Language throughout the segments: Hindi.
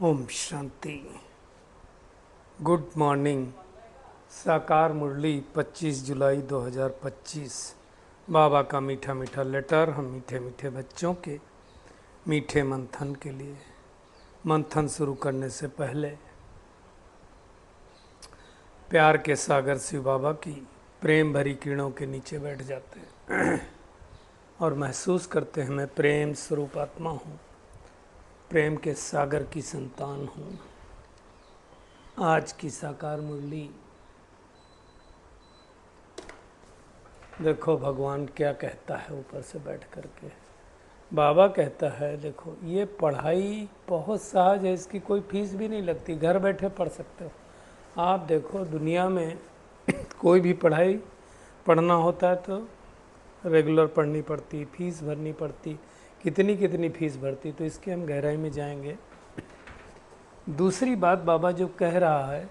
ओम शांति। Good morning. साकार मुरली 25 जुलाई 2025। बाबा का मीठा मीठा लेटर हम मीठे मीठे बच्चों के मीठे मंथन के लिए। मंथन शुरू करने से पहले प्यार के सागर शिव बाबा की प्रेम भरी किरणों के नीचे बैठ जाते हैं और महसूस करते हैं मैं प्रेम स्वरूप आत्मा हूँ, प्रेम के सागर की संतान हूँ। आज की साकार मुरली देखो भगवान क्या कहता है ऊपर से बैठ करके। बाबा कहता है देखो ये पढ़ाई बहुत सहज है, इसकी कोई फीस भी नहीं लगती, घर बैठे पढ़ सकते हो। आप देखो दुनिया में कोई भी पढ़ाई पढ़ना होता है तो रेगुलर पढ़नी पड़ती, फीस भरनी पड़ती, कितनी कितनी फीस भरती। तो इसके हम गहराई में जाएंगे। दूसरी बात बाबा जो कह रहा है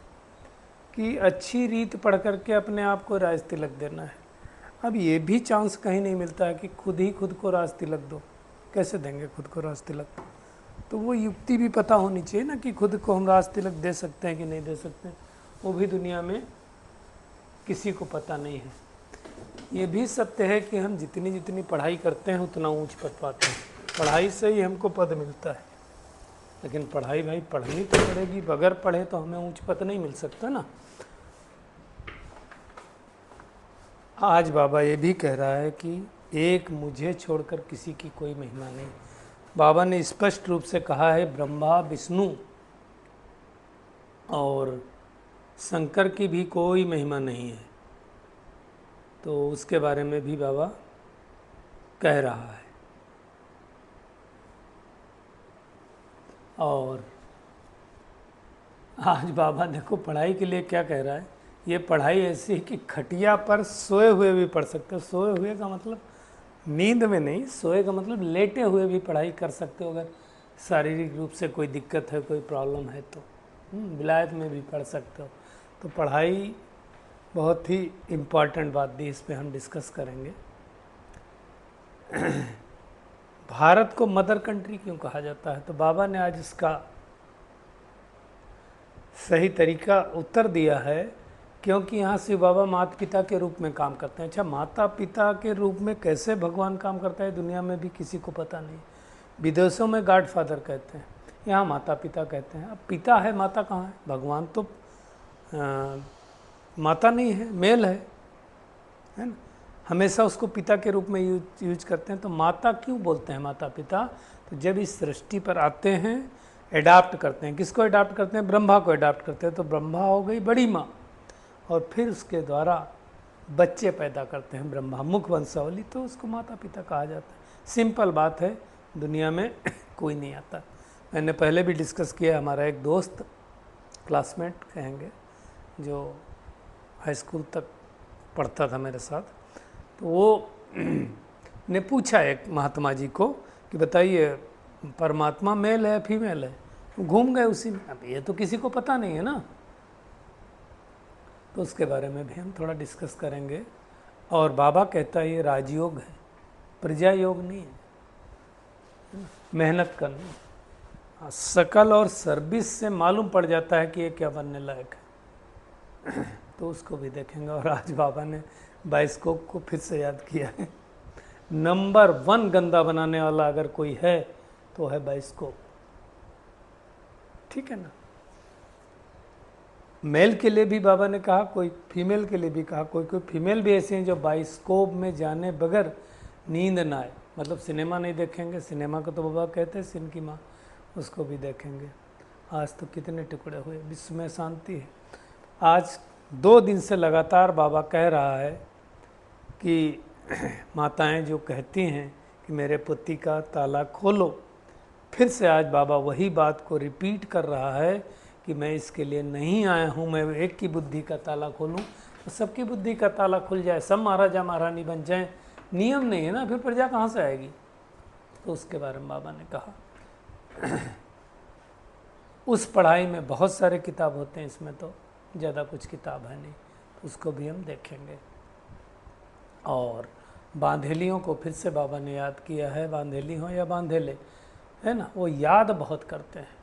कि अच्छी रीत पढ़ करके अपने आप को राज तिलक देना है। अब ये भी चांस कहीं नहीं मिलता है कि खुद ही खुद को राज तिलक दो। कैसे देंगे खुद को राज तिलक? तो वो युक्ति भी पता होनी चाहिए ना कि खुद को हम राज तिलक दे सकते हैं कि नहीं दे सकते। वो भी दुनिया में किसी को पता नहीं है। ये भी सत्य है कि हम जितनी जितनी पढ़ाई करते हैं उतना ऊंच पद पाते हैं। पढ़ाई से ही हमको पद मिलता है, लेकिन पढ़ाई भाई पढ़नी तो पड़ेगी। बगैर पढ़े तो हमें ऊंच पद नहीं मिल सकता ना। आज बाबा ये भी कह रहा है कि एक मुझे छोड़कर किसी की कोई महिमा नहीं। बाबा ने स्पष्ट रूप से कहा है ब्रह्मा विष्णु और शंकर की भी कोई महिमा नहीं है। तो उसके बारे में भी बाबा कह रहा है। और आज बाबा देखो पढ़ाई के लिए क्या कह रहा है। ये पढ़ाई ऐसी है कि खटिया पर सोए हुए भी पढ़ सकते हो। सोए हुए का मतलब नींद में नहीं, सोए का मतलब लेटे हुए भी पढ़ाई कर सकते हो। अगर शारीरिक रूप से कोई दिक्कत है, कोई प्रॉब्लम है तो विलायत में भी पढ़ सकते हो। तो पढ़ाई बहुत ही इम्पॉर्टेंट बात दी, इस पर हम डिस्कस करेंगे। भारत को मदर कंट्री क्यों कहा जाता है? तो बाबा ने आज इसका सही तरीका उत्तर दिया है, क्योंकि यहाँ शिव बाबा माता पिता के रूप में काम करते हैं। अच्छा, माता पिता के रूप में कैसे भगवान काम करता है दुनिया में भी किसी को पता नहीं। विदेशों में गॉड फादर कहते हैं, यहाँ माता पिता कहते हैं। अब पिता है, माता कहाँ है? भगवान तो माता नहीं है, मेल है ना। हमेशा उसको पिता के रूप में यूज करते हैं। तो माता क्यों बोलते हैं माता पिता? तो जब इस सृष्टि पर आते हैं एडाप्ट करते हैं। किसको एडाप्ट करते हैं? ब्रह्मा को एडाप्ट करते हैं। तो ब्रह्मा हो गई बड़ी माँ, और फिर उसके द्वारा बच्चे पैदा करते हैं ब्रह्मा, मुख वंशावली, तो उसको माता पिता कहा जाता है। सिंपल बात है, दुनिया में कोई नहीं आता। मैंने पहले भी डिस्कस किया। हमारा एक दोस्त, क्लासमेट कहेंगे, जो हाई स्कूल तक पढ़ता था मेरे साथ, तो वो ने पूछा एक महात्मा जी को कि बताइए परमात्मा मेल है फीमेल है? घूम गए उसी में। अब ये तो किसी को पता नहीं है ना। तो उसके बारे में भी हम थोड़ा डिस्कस करेंगे। और बाबा कहता है ये राजयोग है, प्रजा योग नहीं है। मेहनत करनी, शकल और सर्विस से मालूम पड़ जाता है कि ये क्या बनने लायक है। तो उसको भी देखेंगे। और आज बाबा ने बाइस्कोप को फिर से याद किया है। नंबर 1 गंदा बनाने वाला अगर कोई है तो है बाइस्कोप। ठीक है ना। मेल के लिए भी बाबा ने कहा, कोई फीमेल के लिए भी कहा। कोई कोई फीमेल भी ऐसी हैं जो बाइस्कोप में जाने बगैर नींद ना आए, मतलब सिनेमा नहीं देखेंगे। सिनेमा को तो बाबा कहते हैं सिन की माँ, उसको भी देखेंगे। आज तो कितने टुकड़े हुए, विश्व में शांति है। आज 2 दिन से लगातार बाबा कह रहा है कि माताएं जो कहती हैं कि मेरे पुत्री का ताला खोलो, फिर से आज बाबा वही बात को रिपीट कर रहा है कि मैं इसके लिए नहीं आया हूँ मैं एक की बुद्धि का ताला खोलूँ तो सबकी बुद्धि का ताला खुल जाए, सब महाराजा महारानी बन जाएं। नियम नहीं है ना, फिर प्रजा कहाँ से आएगी? तो उसके बारे में बाबा ने कहा। उस पढ़ाई में बहुत सारे किताब होते हैं, इसमें तो ज़्यादा कुछ किताब है नहीं, तो उसको भी हम देखेंगे। और बांधेलियों को फिर से बाबा ने याद किया है। बांधेली हो या बांधेले, है ना, वो याद बहुत करते हैं।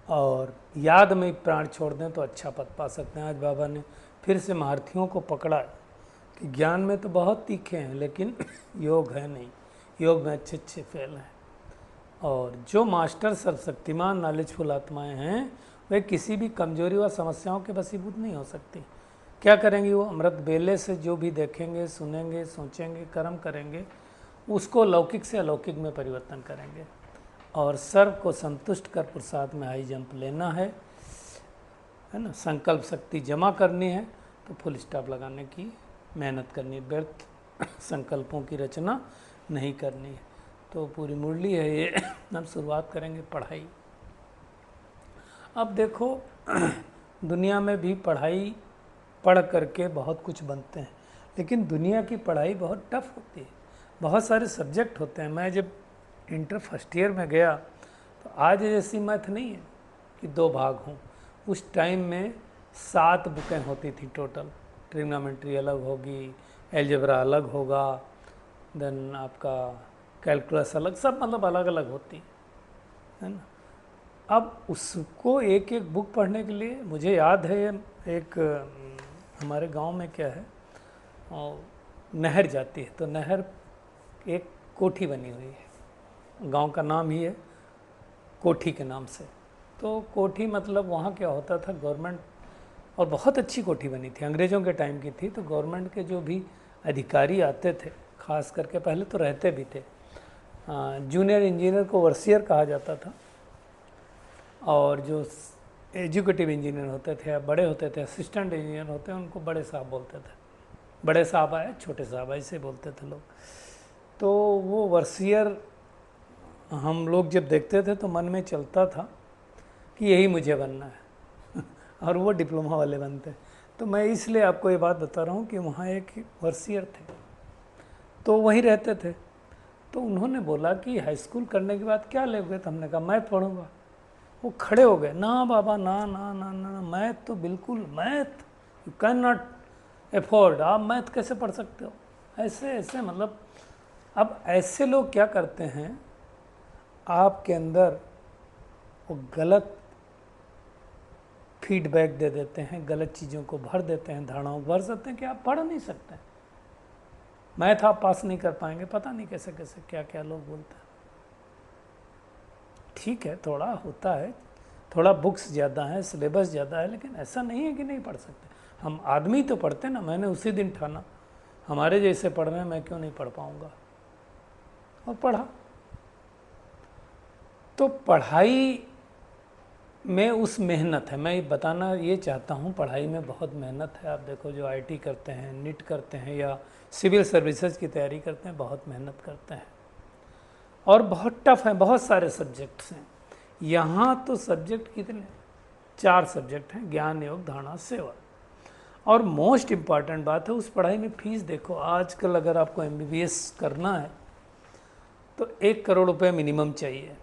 और याद में प्राण छोड़ दें तो अच्छा पद पा सकते हैं। आज बाबा ने फिर से महारथियों को पकड़ा कि ज्ञान में तो बहुत तीखे हैं लेकिन योग है नहीं, योग में अच्छे अच्छे फेल हैं। और जो मास्टर सर्वशक्तिमान नॉलेजफुल आत्माएं हैं वे किसी भी कमजोरी व समस्याओं के वशीभूत नहीं हो सकती। क्या करेंगी वो? अमृत बेले से जो भी देखेंगे, सुनेंगे, सोचेंगे, कर्म करेंगे, उसको लौकिक से अलौकिक में परिवर्तन करेंगे। और सर्व को संतुष्ट कर पुरुषार्थ में हाई जंप लेना है ना, संकल्प शक्ति जमा करनी है, तो फुल स्टॉप लगाने की मेहनत करनी है, व्यर्थ संकल्पों की रचना नहीं करनी है। तो पूरी मुरली है ये। हम शुरुआत करेंगे पढ़ाई। अब देखो दुनिया में भी पढ़ाई पढ़ करके बहुत कुछ बनते हैं, लेकिन दुनिया की पढ़ाई बहुत टफ होती है, बहुत सारे सब्जेक्ट होते हैं। मैं जब इंटर फर्स्ट ईयर में गया तो आज जैसी मैथ नहीं है कि 2 भाग हों। उस टाइम में 7 बुकें होती थी टोटल। ट्रिग्नोमेट्री अलग होगी, एलजेब्रा अलग होगा, देन आपका कैलकुलस अलग, सब मतलब अलग अलग होती है ना। अब उसको एक एक बुक पढ़ने के लिए, मुझे याद है एक हमारे गांव में क्या है, नहर जाती है, तो नहर एक कोठी बनी हुई है, गांव का नाम ही है कोठी के नाम से। तो कोठी मतलब वहाँ क्या होता था, गवर्नमेंट, और बहुत अच्छी कोठी बनी थी, अंग्रेज़ों के टाइम की थी। तो गवर्नमेंट के जो भी अधिकारी आते थे, खास करके पहले तो रहते भी थे, जूनियर इंजीनियर को ओवरसियर कहा जाता था, और जो एजुकेटिव इंजीनियर होते थे, बड़े होते थे, असिस्टेंट इंजीनियर होते हैं, उनको बड़े साहब बोलते थे। बड़े साहब आए, छोटे साहब ऐसे बोलते थे लोग। तो वो ओवरसियर हम लोग जब देखते थे तो मन में चलता था कि यही मुझे बनना है और वो डिप्लोमा वाले बनते। तो मैं इसलिए आपको ये बात बता रहा हूँ कि वहाँ एक ओवरसियर थे, तो वहीं रहते थे। तो उन्होंने बोला कि हाई स्कूल करने के बाद क्या लोगे? तो हमने कहा मैथ पढ़ूंगा। वो खड़े हो गए, ना बाबा ना ना ना ना, ना मैथ तो बिल्कुल, math you can not afford, आप मैथ कैसे पढ़ सकते हो? ऐसे ऐसे मतलब, अब ऐसे लोग क्या करते हैं, आपके अंदर वो गलत फीडबैक दे देते हैं, गलत चीज़ों को भर देते हैं, धारणाओं को भर देते हैं कि आप पढ़ नहीं सकते, मैथ आप पास नहीं कर पाएंगे। पता नहीं कैसे कैसे क्या क्या लोग बोलते हैं। ठीक है, थोड़ा होता है, थोड़ा बुक्स ज़्यादा है, सिलेबस ज़्यादा है, लेकिन ऐसा नहीं है कि नहीं पढ़ सकते। हम आदमी तो पढ़ते ना। मैंने उसी दिन ठाना हमारे जैसे पढ़ रहे हैं, मैं क्यों नहीं पढ़ पाऊँगा, और पढ़ा। तो पढ़ाई में उस मेहनत है, मैं बताना ये चाहता हूँ, पढ़ाई में बहुत मेहनत है। आप देखो जो आईटी करते हैं, नीट करते हैं, या सिविल सर्विसेज की तैयारी करते हैं, बहुत मेहनत करते हैं और बहुत टफ है, बहुत सारे सब्जेक्ट्स हैं। यहाँ तो सब्जेक्ट कितने, 4 सब्जेक्ट हैं, ज्ञान, योग, धारणा, सेवा। और मोस्ट इम्पॉर्टेंट बात है, उस पढ़ाई में फीस देखो। आजकल अगर आपको MBBS करना है तो 1 करोड़ रुपये मिनिमम चाहिए।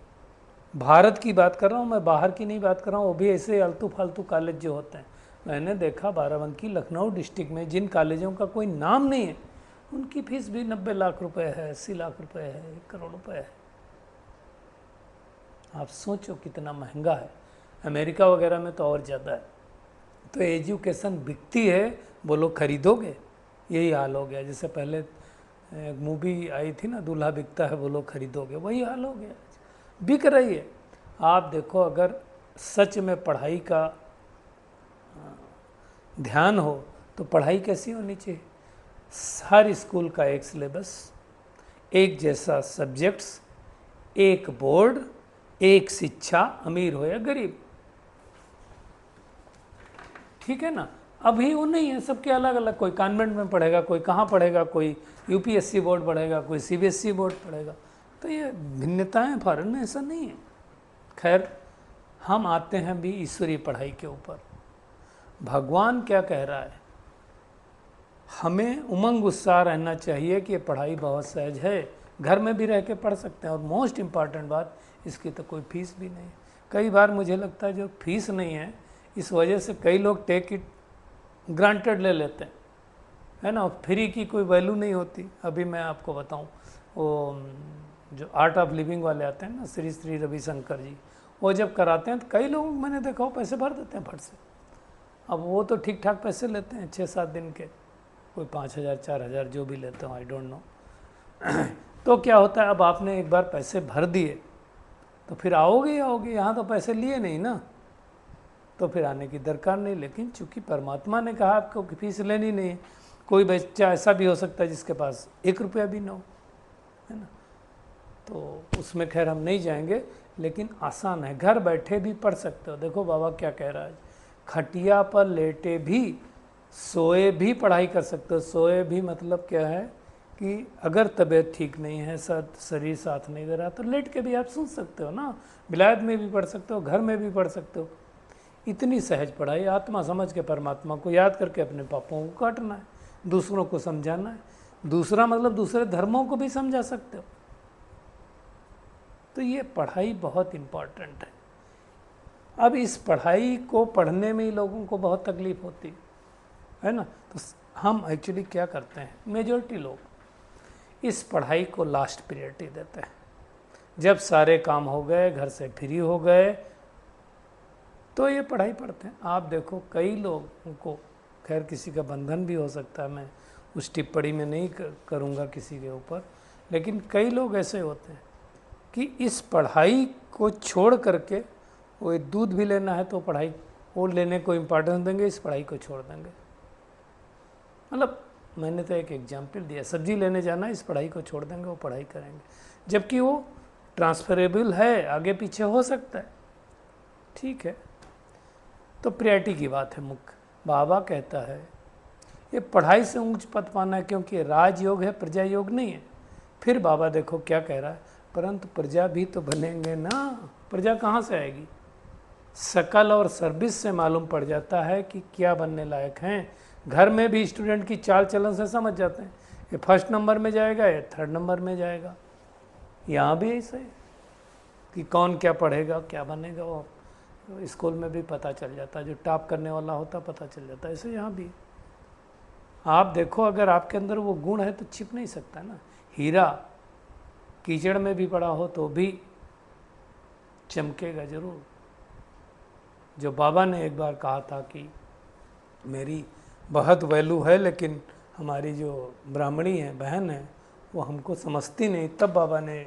भारत की बात कर रहा हूँ मैं, बाहर की नहीं बात कर रहा हूँ। वो भी ऐसे आलतू फालतू कॉलेज जो होते हैं, मैंने देखा बाराबंकी लखनऊ डिस्ट्रिक्ट में जिन कॉलेजों का कोई नाम नहीं है, उनकी फीस भी 90 लाख रुपए है, 80 लाख रुपए है, 1 करोड़ रुपए है। आप सोचो कितना महंगा है। अमेरिका वगैरह में तो और ज़्यादा है। तो एजुकेशन बिकती है, बोलो खरीदोगे, यही हाल हो गया। जैसे पहले एक मूवी आई थी ना, दूल्हा बिकता है, बोलो खरीदोगे, वही हाल हो गया, बिक रही है। आप देखो, अगर सच में पढ़ाई का ध्यान हो तो पढ़ाई कैसी होनी चाहिए? हर स्कूल का एक सिलेबस, एक जैसा सब्जेक्ट्स, एक बोर्ड, एक शिक्षा, अमीर हो या गरीब, ठीक है ना। अभी वो नहीं है, सबके अलग अलग, कोई कॉन्वेंट में पढ़ेगा, कोई कहाँ पढ़ेगा, कोई UPSC बोर्ड पढ़ेगा, कोई CBSE बोर्ड पढ़ेगा। तो ये भिन्नताएं फॉरेन में ऐसा नहीं है। खैर, हम आते हैं भी ईश्वरीय पढ़ाई के ऊपर। भगवान क्या कह रहा है? हमें उमंग उत्साह रहना चाहिए कि ये पढ़ाई बहुत सहज है, घर में भी रह के पढ़ सकते हैं। और मोस्ट इम्पॉर्टेंट बात, इसकी तो कोई फीस भी नहीं। कई बार मुझे लगता है जो फीस नहीं है, इस वजह से कई लोग टेक इट ग्रांटेड ले लेते हैं, है ना। फ्री की कोई वैल्यू नहीं होती। अभी मैं आपको बताऊं, वो जो आर्ट ऑफ लिविंग वाले आते हैं ना, श्री श्री रविशंकर जी, वो जब कराते हैं तो कई लोग मैंने देखा वो पैसे भर देते हैं फट से। अब वो तो ठीक ठाक पैसे लेते हैं 6-7 दिन के, कोई 5,000 4,000 जो भी लेते हो, आई डोंट नो। तो क्या होता है, अब आपने एक बार पैसे भर दिए तो फिर आओगे ही आओगे, यहाँ तो पैसे लिए नहीं ना, तो फिर आने की दरकार नहीं। लेकिन चूंकि परमात्मा ने कहा आपको कि फीस लेनी नहीं है, कोई बच्चा ऐसा भी हो सकता है जिसके पास 1 रुपया भी ना हो, है ना, तो उसमें खैर हम नहीं जाएंगे, लेकिन आसान है, घर बैठे भी पढ़ सकते हो। देखो बाबा क्या कह रहा है, खटिया पर लेटे भी सोए भी पढ़ाई कर सकते हो। सोए भी मतलब क्या है कि अगर तबीयत ठीक नहीं है, शरीर साथ नहीं दे रहा, तो लेट के भी आप सुन सकते हो ना, विलायत में भी पढ़ सकते हो, घर में भी पढ़ सकते हो। इतनी सहज पढ़ाई, आत्मा समझ के परमात्मा को याद करके अपने पापों को काटना है, दूसरों को समझाना है। दूसरा मतलब दूसरे धर्मों को भी समझा सकते हो। तो ये पढ़ाई बहुत इम्पॉर्टेंट है। अब इस पढ़ाई को पढ़ने में ही लोगों को बहुत तकलीफ होती है ना, तो हम एक्चुअली क्या करते हैं, मेजॉरिटी लोग इस पढ़ाई को लास्ट प्रायोरिटी देते हैं। जब सारे काम हो गए, घर से फ्री हो गए, तो ये पढ़ाई पढ़ते हैं। आप देखो कई लोगों को, खैर किसी का बंधन भी हो सकता है, मैं उस टिप्पणी में नहीं करूँगा किसी के ऊपर, लेकिन कई लोग ऐसे होते हैं कि इस पढ़ाई को छोड़ करके, वो दूध भी लेना है तो पढ़ाई वो लेने को इम्पोर्टेंस देंगे, इस पढ़ाई को छोड़ देंगे। मतलब मैंने तो एक एग्जाम्पल दिया, सब्जी लेने जाना है, इस पढ़ाई को छोड़ देंगे, वो पढ़ाई करेंगे, जबकि वो ट्रांसफरेबल है, आगे पीछे हो सकता है, ठीक है। तो प्रायोरिटी की बात है मुख्य। बाबा कहता है ये पढ़ाई से ऊंच पद पाना है, क्योंकि राजयोग है, प्रजा योग नहीं है। फिर बाबा देखो क्या कह रहा है, परंतु प्रजा भी तो बनेंगे ना। प्रजा कहाँ से आएगी, शकल और सर्विस से मालूम पड़ जाता है कि क्या बनने लायक हैं। घर में भी स्टूडेंट की चाल चलन से समझ जाते हैं, ये फर्स्ट नंबर में जाएगा, ये थर्ड नंबर में जाएगा। यहाँ भी ऐसा है कि कौन क्या पढ़ेगा, क्या बनेगा, वो स्कूल में भी पता चल जाता है, जो टॉप करने वाला होता पता चल जाता है। ऐसे यहाँ भी आप देखो, अगर आपके अंदर वो गुण है तो छिप नहीं सकता ना। हीरा कीचड़ में भी पड़ा हो तो भी चमकेगा जरूर। जो बाबा ने एक बार कहा था कि मेरी बहुत वैल्यू है, लेकिन हमारी जो ब्राह्मणी है, बहन है, वो हमको समझती नहीं, तब बाबा ने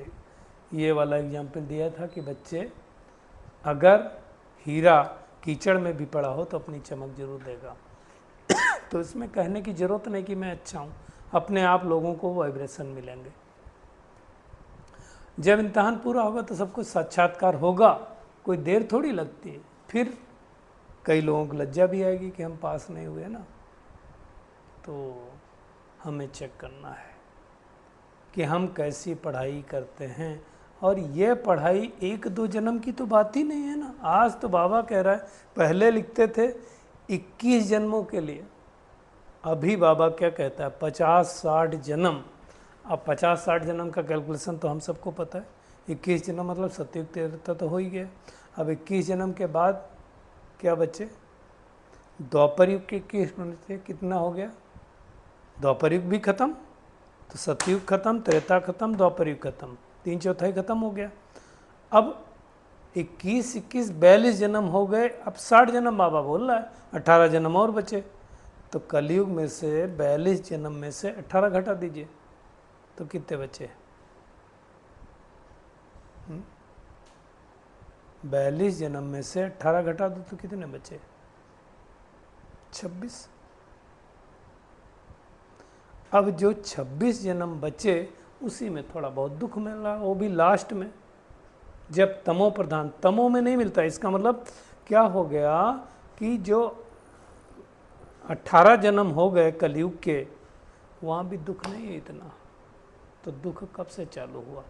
ये वाला एग्जाम्पल दिया था कि बच्चे, अगर हीरा कीचड़ में भी पड़ा हो तो अपनी चमक जरूर देगा। तो इसमें कहने की ज़रूरत नहीं कि मैं अच्छा हूँ, अपने आप लोगों को वाइब्रेशन मिलेंगे। जब इम्तहान पूरा होगा तो सब कुछ साक्षात्कार होगा, कोई देर थोड़ी लगती है। फिर कई लोगों को लज्जा भी आएगी कि हम पास नहीं हुए ना, तो हमें चेक करना है कि हम कैसी पढ़ाई करते हैं। और ये पढ़ाई 1-2 जन्म की तो बात ही नहीं है ना। आज तो बाबा कह रहा है, पहले लिखते थे 21 जन्मों के लिए, अभी बाबा क्या कहता है 50-60 जन्म। अब 50-60 जन्म का कैलकुलेशन तो हम सबको पता है, 21 जन्म मतलब सतयुग त्रेता तो हो ही गया। अब 21 जन्म के बाद क्या बचे, द्वापर युग के 21 से कितना हो गया, द्वापर युग भी खत्म, तो सतयुग खत्म, त्रेता खत्म, द्वापर युग खत्म, 3/4 खत्म हो गया। अब 21 42 जन्म हो गए। अब 60 जन्म बाबा बोल रहा है, 18 जन्म और बचे। तो कलयुग में से 42 जन्म में से 18 घटा दीजिए तो कितने बचे, 42 जन्म में से 18 घटा दो तो कितने बचे, 26। अब जो 26 जन्म बचे उसी में थोड़ा बहुत दुख मिला, वो भी लास्ट में, जब तमो प्रधान, तमो में नहीं मिलता। इसका मतलब क्या हो गया कि जो 18 जन्म हो गए कलयुग के, वहाँ भी दुख नहीं है इतना। तो दुख कब से चालू हुआ,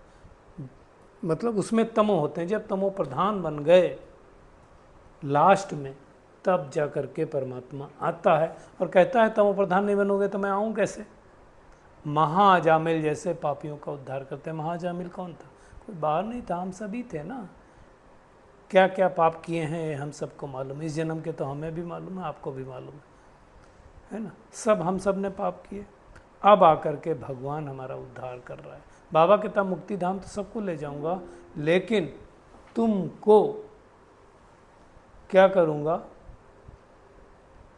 मतलब उसमें तमो होते हैं। जब तमो प्रधान बन गए लास्ट में, तब जा कर के परमात्मा आता है और कहता है तमो प्रधान नहीं बनोगे तो मैं आऊँ कैसे। महाजामिल जैसे पापियों का उद्धार करते हैं। महाजामिल कौन था, कोई बाहर नहीं था, हम सभी थे ना। क्या क्या पाप किए हैं हम सबको मालूम, इस जन्म के तो हमें भी मालूम है, आपको भी मालूम है ना। सब हम सब ने पाप किए। अब आकर के भगवान हमारा उद्धार कर रहा है। बाबा कहता मुक्ति धाम तो सबको ले जाऊंगा, लेकिन तुमको क्या करूँगा,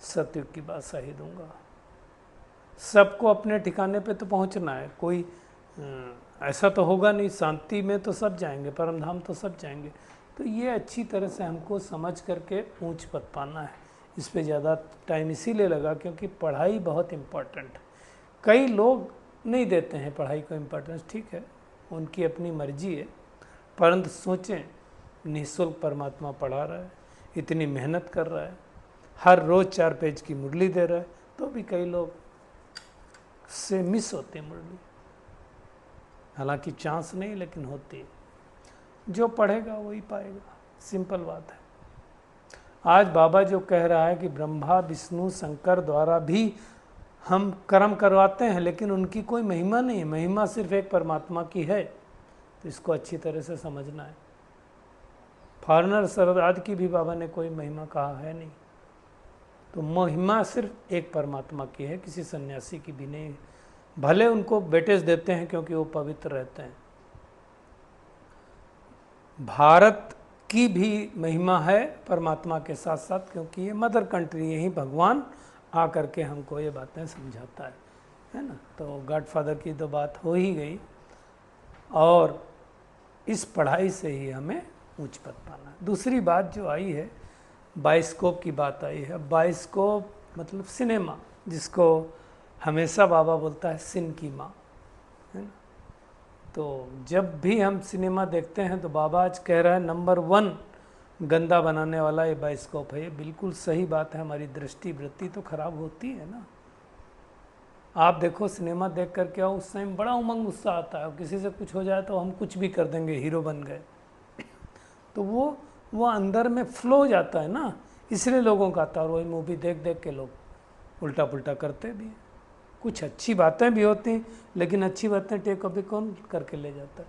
सत्युग की बादशाही दूंगा। सबको अपने ठिकाने पे तो पहुंचना है, कोई ऐसा तो होगा नहीं, शांति में तो सब जाएंगे, परम धाम तो सब जाएंगे। तो ये अच्छी तरह से हमको समझ करके ऊंच पद पाना है। इस पे ज़्यादा टाइम इसीलिए लगा क्योंकि पढ़ाई बहुत इम्पोर्टेंट है। कई लोग नहीं देते हैं पढ़ाई को इम्पोर्टेंस, ठीक है, उनकी अपनी मर्जी है, परंतु सोचें निःशुल्क परमात्मा पढ़ा रहा है, इतनी मेहनत कर रहा है, हर रोज़ 4 पेज की मुरली दे रहा है, तो भी कई लोग से मिस होती है मुरली। हालांकि चांस नहीं, लेकिन होती है। जो पढ़ेगा वही पाएगा, सिंपल बात है। आज बाबा जो कह रहा है कि ब्रह्मा विष्णु शंकर द्वारा भी हम कर्म करवाते हैं, लेकिन उनकी कोई महिमा नहीं है, महिमा सिर्फ एक परमात्मा की है। तो इसको अच्छी तरह से समझना है। फॉरनर सरदार की भी बाबा ने कोई महिमा कहा है नहीं। तो महिमा सिर्फ एक परमात्मा की है, किसी सन्यासी की भी नहीं। भले उनको बेटेज देते हैं क्योंकि वो पवित्र रहते हैं। भारत की भी महिमा है परमात्मा के साथ साथ, क्योंकि ये मदर कंट्री, यही भगवान आकर के हमको ये बातें समझाता है ना। तो गॉडफादर की तो बात हो ही गई, और इस पढ़ाई से ही हमें ऊंच पद पाना है। दूसरी बात जो आई है, बाइस्कोप की बात आई है। बाइस्कोप मतलब सिनेमा, जिसको हमेशा बाबा बोलता है सिन की माँ, है ना। तो जब भी हम सिनेमा देखते हैं तो बाबा आज कह रहा है नंबर 1 गंदा बनाने वाला ये बाइस्कोप है। ये बिल्कुल सही बात है। हमारी दृष्टि वृत्ति तो खराब होती है ना। आप देखो सिनेमा देख कर के आओ, उस टाइम बड़ा उमंग उत्साह आता है, किसी से कुछ हो जाए तो हम कुछ भी कर देंगे, हीरो बन गए। तो वो अंदर में फ्लो हो जाता है ना, इसलिए लोगों का आता है। और वही मूवी देख देख के लोग उल्टा पुल्टा करते भी हैं। कुछ अच्छी बातें भी होती हैं, लेकिन अच्छी बातें टेक अभी कौन करके ले जाता है।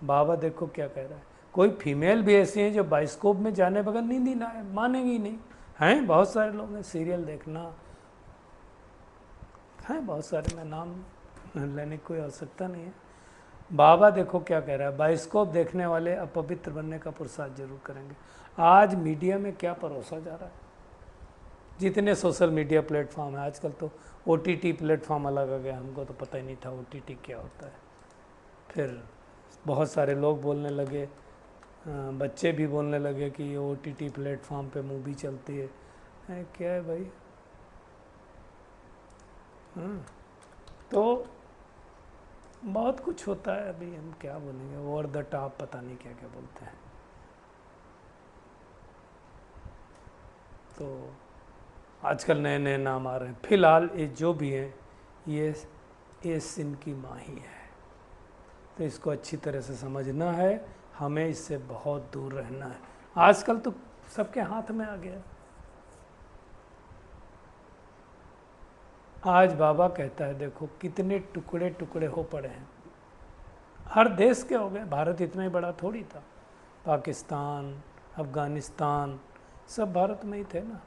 बाबा देखो क्या कह रहा है, कोई फीमेल भी ऐसी है जो बाइस्कोप में जाने बगैर नींद ही ना आए, मानेगी नहीं। हैं बहुत सारे लोग हैं, सीरियल देखना है बहुत सारे, मैं नाम लेने की कोई आवश्यकता नहीं है। बाबा देखो क्या कह रहा है, बाइस्कोप देखने वाले अपवित्र बनने का पुरुषार्थ जरूर करेंगे। आज मीडिया में क्या परोसा जा रहा है, जितने सोशल मीडिया प्लेटफॉर्म है आजकल, तो OTT प्लेटफॉर्म अलग आ गया, हमको तो पता ही नहीं था OTT क्या होता है। फिर बहुत सारे लोग बोलने लगे, बच्चे भी बोलने लगे कि ये OTT प्लेटफॉर्म पे मूवी चलती है। क्या है भाई। तो बहुत कुछ होता है, अभी हम क्या बोलेंगे, ओवर द टॉप पता नहीं क्या क्या बोलते हैं। तो आजकल नए नए नाम आ रहे हैं। फिलहाल ये जो भी हैं ये सिन की माँ ही है। तो इसको अच्छी तरह से समझना है, हमें इससे बहुत दूर रहना है। आजकल तो सबके हाथ में आ गया। आज बाबा कहता है देखो कितने टुकड़े टुकड़े हो पड़े हैं, हर देश के हो गए। भारत इतना ही बड़ा थोड़ी था, पाकिस्तान, अफगानिस्तान सब भारत में ही थे ना।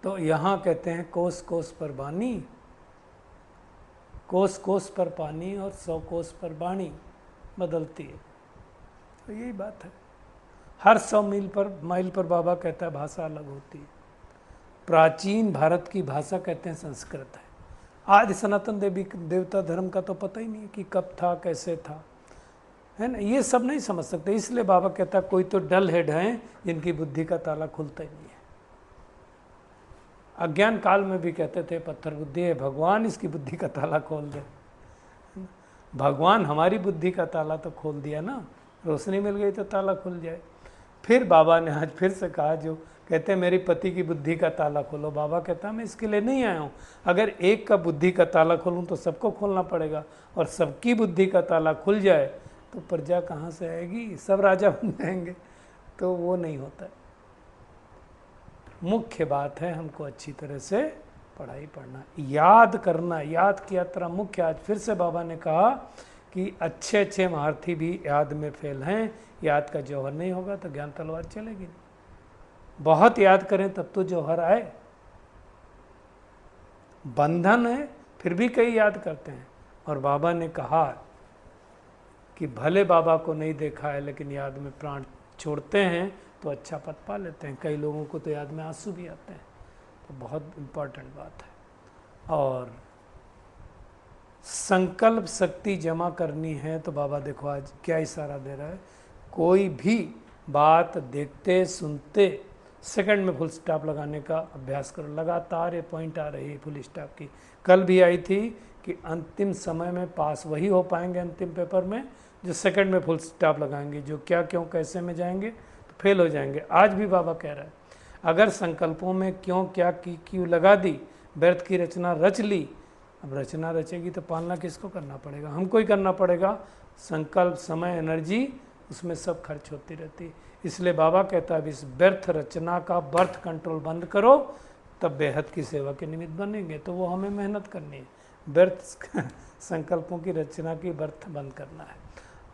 तो यहाँ कहते हैं कोस कोस पर बानी, कोस कोस पर पानी और 100 कोस पर बाणी बदलती है। तो यही बात है। हर 100 माइल पर बाबा कहता है भाषा अलग होती है। प्राचीन भारत की भाषा कहते हैं संस्कृत है। आज सनातन देवी देवता धर्म का तो पता ही नहीं कि कब था, कैसे था, है ना। ये सब नहीं समझ सकते, इसलिए बाबा कहता है कोई तो डल हेड हैं जिनकी बुद्धि का ताला खुलता ही नहीं है। अज्ञान काल में भी कहते थे पत्थर बुद्धि है, भगवान इसकी बुद्धि का ताला खोल दे। भगवान हमारी बुद्धि का ताला तो खोल दिया ना, रोशनी मिल गई तो ताला खुल जाए। फिर बाबा ने आज फिर से कहा, जो कहते हैं मेरी पति की बुद्धि का ताला खोलो। बाबा कहता है मैं इसके लिए नहीं आया हूँ। अगर एक का बुद्धि का ताला खोलूँ तो सबको खोलना पड़ेगा, और सबकी बुद्धि का ताला खुल जाए तो प्रजा कहाँ से आएगी, सब राजा बन जाएंगे। तो वो नहीं होता है। मुख्य बात है हमको अच्छी तरह से पढ़ाई पढ़ना, याद करना, याद की यात्रा मुख्य। आज फिर से बाबा ने कहा कि अच्छे अच्छे महारथी भी याद में फेल हैं। याद का जौहर नहीं होगा तो ज्ञान तलवार चलेगी नहीं। बहुत याद करें तब तो जौहर आए। बंधन है फिर भी कई याद करते हैं। और बाबा ने कहा कि भले बाबा को नहीं देखा है लेकिन याद में प्राण छोड़ते हैं तो अच्छा पद पा लेते हैं। कई लोगों को तो याद में आंसू भी आते हैं, तो बहुत इम्पोर्टेंट बात है। और संकल्प शक्ति जमा करनी है तो बाबा देखो आज क्या इशारा दे रहा है, कोई भी बात देखते सुनते सेकंड में फुल स्टॉप लगाने का अभ्यास करो। लगातार ये पॉइंट आ रही है फुल स्टॉप की, कल भी आई थी कि अंतिम समय में पास वही हो पाएंगे अंतिम पेपर में जो सेकंड में फुल स्टॉप लगाएंगे, जो क्या क्यों कैसे में जाएंगे तो फेल हो जाएंगे। आज भी बाबा कह रहा है अगर संकल्पों में क्यों क्या की क्यों लगा दी, व्यर्थ की रचना रच ली, अब रचना रचेगी तो पालना किसको करना पड़ेगा, हमको ही करना पड़ेगा। संकल्प समय एनर्जी उसमें सब खर्च होती रहती। इसलिए बाबा कहता है इस व्यर्थ रचना का बर्थ कंट्रोल बंद करो, तब बेहद की सेवा के निमित्त बनेंगे। तो वो हमें मेहनत करनी है, व्यर्थ संकल्पों की रचना की बर्थ बंद करना है।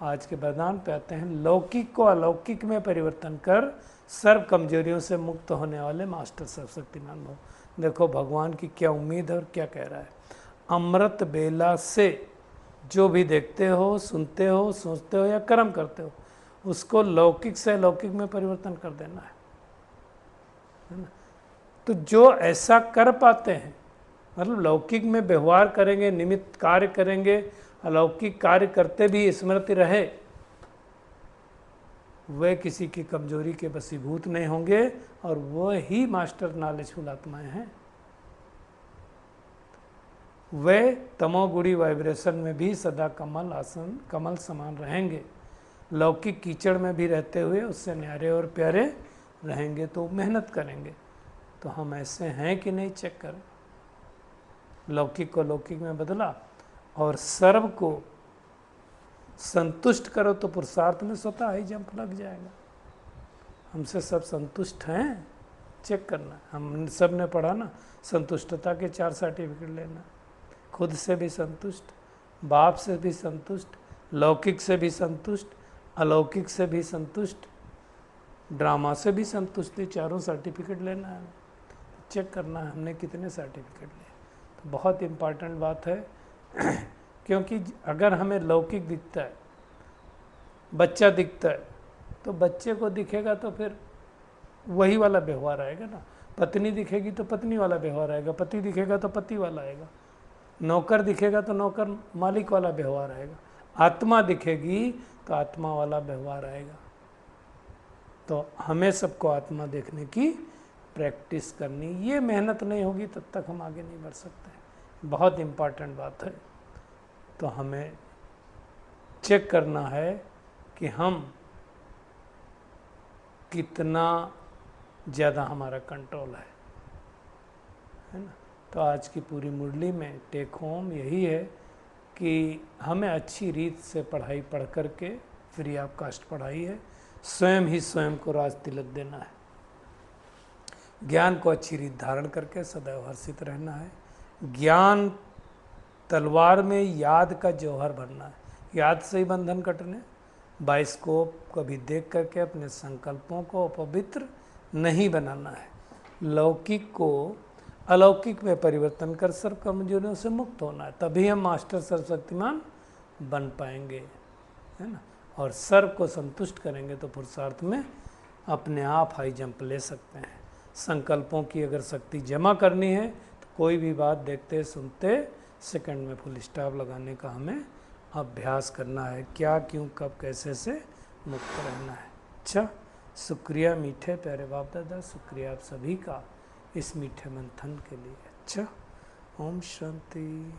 आज के वरदान पे आते हैं, लौकिक को अलौकिक में परिवर्तन कर सर्व कमजोरियों से मुक्त होने वाले मास्टर सर्वशक्तिमान हो। देखो भगवान की क्या उम्मीद है और क्या कह रहा है, अमृत बेला से जो भी देखते हो सुनते हो सोचते हो या कर्म करते हो उसको लौकिक से अलौकिक में परिवर्तन कर देना है ना। तो जो ऐसा कर पाते हैं, मतलब लौकिक में व्यवहार करेंगे, निमित्त कार्य करेंगे, अलौकिक कार्य करते भी स्मृति रहे, वे किसी की कमजोरी के वशीभूत नहीं होंगे और वो ही मास्टर नॉलेजफुल आत्माएं हैं। वे तमोगुणी वाइब्रेशन में भी सदा कमल आसन कमल समान रहेंगे, लौकिक कीचड़ में भी रहते हुए उससे न्यारे और प्यारे रहेंगे। तो मेहनत करेंगे तो हम ऐसे हैं कि नहीं चेक करें। लौकिक को लौकिक में बदला और सर्व को संतुष्ट करो तो पुरुषार्थ में स्वतः ही जंप लग जाएगा। हमसे सब संतुष्ट हैं, चेक करना। हम सब ने पढ़ा ना, संतुष्टता के 4 सर्टिफिकेट लेना, खुद से भी संतुष्ट, बाप से भी संतुष्ट, लौकिक से भी संतुष्ट, अलौकिक से भी संतुष्ट, ड्रामा से भी संतुष्ट, 4 सर्टिफिकेट लेना है। चेक करना है हमने कितने सर्टिफिकेट लिए। तो बहुत इम्पॉर्टेंट बात है क्योंकि अगर हमें लौकिक दिखता है, बच्चा दिखता है, तो बच्चे को दिखेगा तो फिर वही वाला व्यवहार आएगा ना। पत्नी दिखेगी तो पत्नी वाला व्यवहार आएगा, पति दिखेगा तो पति वाला आएगा, नौकर दिखेगा तो नौकर मालिक वाला व्यवहार आएगा, आत्मा दिखेगी तो आत्मा वाला व्यवहार आएगा। तो हमें सबको आत्मा देखने की प्रैक्टिस करनी, ये मेहनत नहीं होगी तब तक हम आगे नहीं बढ़ सकते। बहुत इम्पॉर्टेंट बात है। तो हमें चेक करना है कि हम कितना ज़्यादा हमारा कंट्रोल है ना। तो आज की पूरी मुरली में टेक होम यही है कि हमें अच्छी रीत से पढ़ाई पढ़ करके, फ्री ऑफ कास्ट पढ़ाई है, स्वयं ही स्वयं को राज तिलक देना है, ज्ञान को अच्छी रीत धारण करके सदैव हर्षित रहना है। ज्ञान तलवार में याद का जौहर भरना है, याद से ही बंधन कटने। बाइस्कोप कभी देख करके अपने संकल्पों को अपवित्र नहीं बनाना है। लौकिक को अलौकिक में परिवर्तन कर सर्व कमजोरियों से मुक्त होना है, तभी हम मास्टर सर्वशक्तिमान बन पाएंगे, है ना। और सर्व को संतुष्ट करेंगे तो पुरुषार्थ में अपने आप हाई जंप ले सकते हैं। संकल्पों की अगर शक्ति जमा करनी है तो कोई भी बात देखते सुनते सेकंड में फुल स्टॉप लगाने का हमें अभ्यास करना है। क्या क्यों कब कैसे से मुक्त रहना है। अच्छा, शुक्रिया मीठे प्यारे बाप दादा, शुक्रिया आप सभी का इस मीठे मंथन के लिए। अच्छा, ओम शांति।